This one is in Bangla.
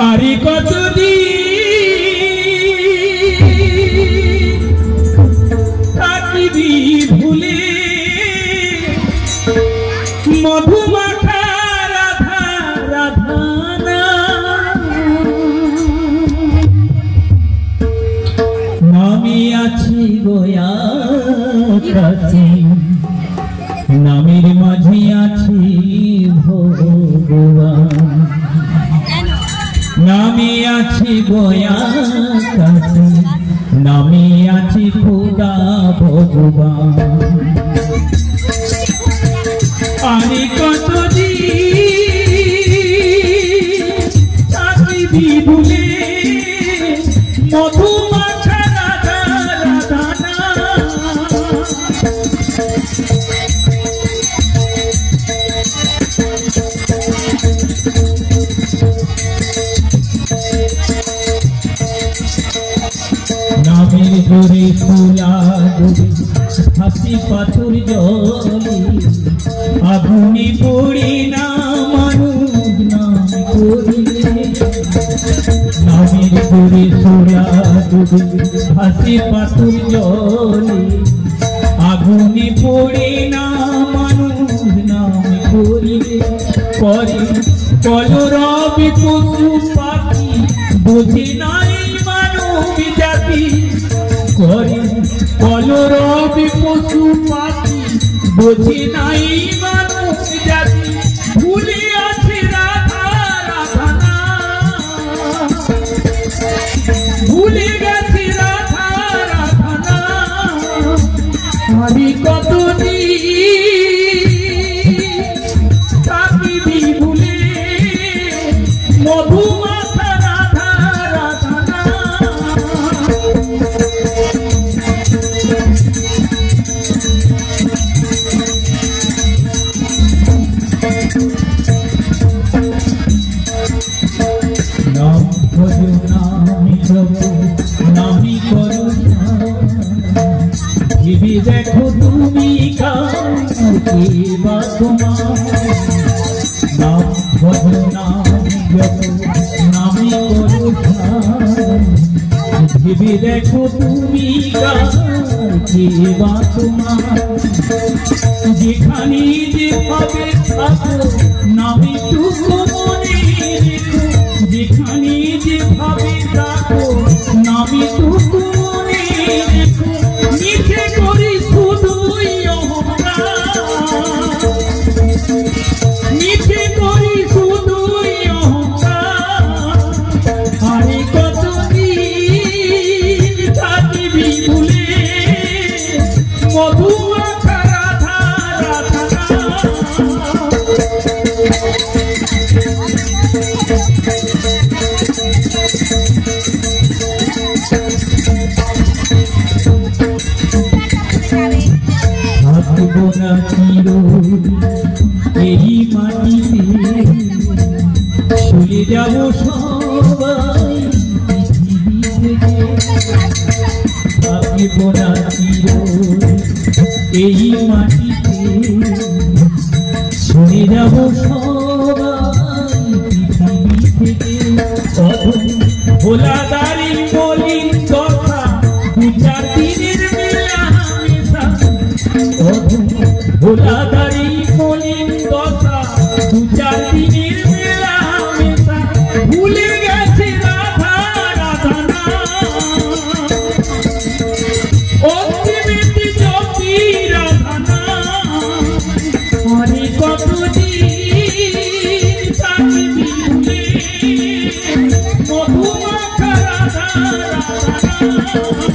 আরে কতদিন থাকিবি ভুলে মধুমাখা রাধা রাধানা নামে আছি গোয়া কাছে নামের মাঝে আছি ভগবান নামে আছি গোয়া কাছে নামে আছি খোদা ভগবান আরে কতদিন থাকিবি ভুলে মধুমাখা রাধা রাধানা নামের জোরে ফুলা ডুবে হাসি পাথর জলে আগুনে পড়ে না মানুষ নাম করিলে নামের জোরে ফুলা ডুবে হাসি পাথর জলে আগুনে পড়ে না মানুষ নাম করিলে করে কলরবে পশু পাখি বোঝে নাই মানব জাতি করে কলরবে পশু পাখি বোঝে নাই মানব জাতি ভুলে আছে রাধা রাধানা ভুলে গেছে রাধা রাধানা আমি কতদিন থাকিবি ভুলে মধুমাখা রাধা রাধানা নাম ভজ নামি প্রভু নামি করো ভেবে দেখো তুমি কাকে বা তোমার নাম ভজ নামি প্রভু নামি করো ভেবে দেখো তুমি কাকে বা তোমার যেখানে যেভাবে থাকো নামে টুকু মনে রেখো যেখানে যেভাবে থাকো নামে টুকু মনে রেখো মিথ্যে করি শুধুই অহংকার মিথ্যে করি শুধুই অহংকার আরে কতদিন থাকিবি ভুলে মধুমাখা রাধা রাধানা থাকবো না চিরদিন এই মাটিতে চলে যাবো সবাই পৃথিবী থেকে থাকবো না চিরদিন এই মাটিতে চলে যাবো সবাই পৃথিবী থেকে ভোলা দাড়ি মলিন কথা দু চার দিনের মেলা মেশা ভোলা দাড়ি মলিন কথা দু চার দিনের মেলা মেশা ভুলে গেছে রাধা রাধানা অন্তিমেতে জপি রাধানা আরে কতদিন থাকিবি ভুলে মধুমাখা রাধা রাধানা